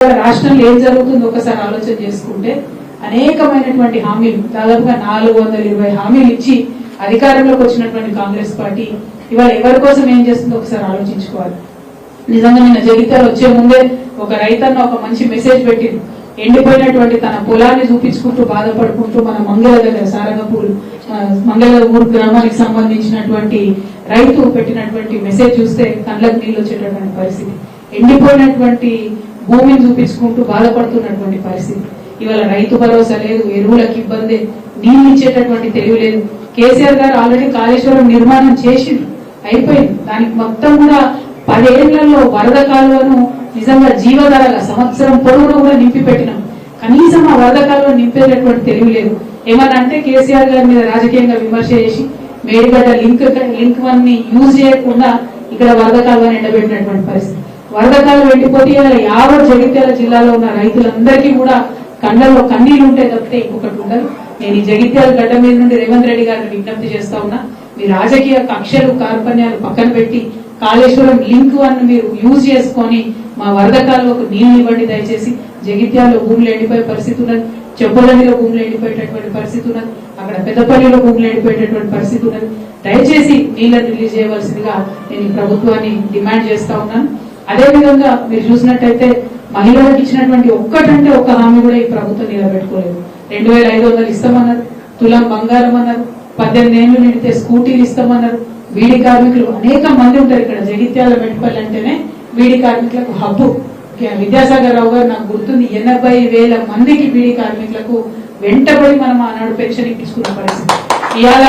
రాష్ట్రంలో ఏం జరుగుతుందో ఒకసారి ఆలోచన చేసుకుంటే అనేకమైనటువంటి హామీలు దాదాపుగా 420 హామీలు ఇచ్చి అధికారంలోకి వచ్చినటువంటి కాంగ్రెస్ పార్టీ ఇవాళ ఎవరి కోసం ఏం చేస్తుందో ఒకసారి ఆలోచించుకోవాలి. నిజంగా నిన్న జగిత్యాల వచ్చే ముందే ఒక రైతన్న ఒక మంచి మెసేజ్ పెట్టింది. ఎండిపోయినటువంటి తన పొలాన్ని చూపించుకుంటూ బాధపడుకుంటూ మన మంగళ దగ్గర సారంగపూర్ మంగళ గ్రామానికి సంబంధించినటువంటి రైతు పెట్టినటువంటి మెసేజ్ చూస్తే కళ్ళకు నీళ్ళు వచ్చేటటువంటి పరిస్థితి. ఎండిపోయినటువంటి భూమిని చూపించుకుంటూ బాధపడుతున్నటువంటి పరిస్థితి. ఇవాళ రైతు భరోసా లేదు, ఎరువులకు ఇబ్బంది, నీళ్లు ఇచ్చేటటువంటి తెలివి లేదు. కేసీఆర్ గారు ఆల్రెడీ కాళేశ్వరం నిర్మాణం చేసింది, అయిపోయింది. దానికి మొత్తం కూడా 10 ఏళ్లలో వరద కాలువను నిజంగా జీవధారగా సంవత్సరం పొడవును కూడా నింపి పెట్టినాం. కనీసం ఆ వరద కాలువను నింపేటటువంటి తెలివి లేదు. ఏమన్నా అంటే కేసీఆర్ గారి మీద రాజకీయంగా విమర్శ చేసి మేడిగడ్డ లింక్ వన్ ని యూజ్ చేయకుండా ఇక్కడ వరద కాలువను ఎండబెట్టినటువంటి పరిస్థితి. వరద కాలువ ఎండిపోతే యావత్ జగిత్యాల జిల్లాలో ఉన్న రైతులందరికీ కూడా కళ్ళలో కన్నీళ్లు ఉంటే తప్పితే ఇంకొకటి ఉండదు. నేను ఈ జగిత్యాల గడ్డ మీద నుండి రేవంత్ రెడ్డి గారిని విజ్ఞప్తి చేస్తా ఉన్నా, మీ రాజకీయ కక్షలు కార్పణ్యాలు పక్కన పెట్టి కాళేశ్వరం లింక్ వన్ మీరు యూజ్ చేసుకొని మా వరద కాలువకు నీళ్లు ఇవ్వండి దయచేసి. జగిత్యాలలో భూములు ఎండిపోయే పరిస్థితి ఉన్నది, చెప్పులండిలో భూములు ఎండిపోయేటటువంటి పరిస్థితి ఉన్నది, అక్కడ పెద్దపల్లిలో భూములు ఎండిపోయేటటువంటి పరిస్థితి ఉన్నది. దయచేసి నీళ్లను రిలీజ్ చేయవలసిందిగా నేను ఈ ప్రభుత్వాన్ని డిమాండ్ చేస్తా ఉన్నాను. అదేవిధంగా మీరు చూసినట్టయితే మహిళలకు ఇచ్చినటువంటి ఒక్కటంటే ఒక్క హామీ కూడా ఈ ప్రభుత్వం నిలబెట్టుకోలేదు. 2500 ఇస్తామన్నారు, తులం బంగారం అన్నారు, 18 ఏళ్లు నిండితే స్కూటీలు ఇస్తామన్నారు. బీడీ కార్మికులు అనేక మంది ఉంటారు ఇక్కడ జగిత్యాల మెట్పల్లి అంటేనే బీడీ కార్మికులకు హబ్బు. విద్యాసాగర్ రావు గారు నాకు గుర్తుంది, 80,000 మందికి బీడీ కార్మికులకు వెంటబడి మనం ఆనాడు పెన్షన్ ఇప్పించుకున్న పరిస్థితి. ఇవాళ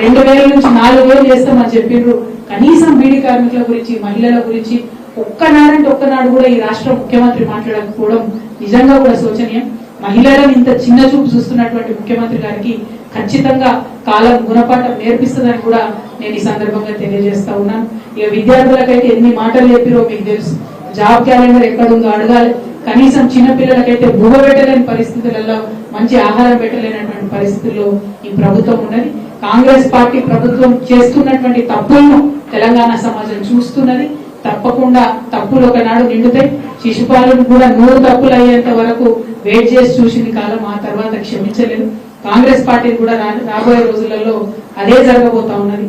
2000 నుంచి 4000 చేస్తామని చెప్పిండ్రు. కనీసం బీడీ కార్మికుల గురించి మహిళల గురించి ఒక్కనాడంటే ఒక్కనాడు కూడా ఈ రాష్ట్ర ముఖ్యమంత్రి మాట్లాడకపోవడం నిజంగా కూడా శోచనీయం. మహిళలను ఇంత చిన్న చూపు చూస్తున్నటువంటి ముఖ్యమంత్రి గారికి ఖచ్చితంగా కాలం గుణపాఠం నేర్పిస్తుందని కూడా నేను ఈ సందర్భంగా తెలియజేస్తా ఉన్నాను. ఇక విద్యార్థులకైతే ఎన్ని మాటలు చెప్పిరో మీకు తెలుసు. జాబ్ క్యాలెండర్ ఎక్కడుందో అడగాలి. కనీసం చిన్న పిల్లలకైతే భూమ పెట్టలేని పరిస్థితులలో మంచి ఆహారం పెట్టలేనటువంటి పరిస్థితుల్లో ఈ ప్రభుత్వం ఉన్నది. కాంగ్రెస్ పార్టీ ప్రభుత్వం చేస్తున్నటువంటి తప్పులను తెలంగాణ సమాజం చూస్తున్నది. తప్పకుండా తప్పులు ఒకనాడు నిండుతాయి. శిశుపాలను కూడా 100 తప్పులు అయ్యేంత వరకు వెయిట్ చేసి చూసిన కాలం ఆ తర్వాత క్షమించలేదు. కాంగ్రెస్ పార్టీ కూడా రాబోయే రోజులలో అదే జరగబోతా ఉన్నది.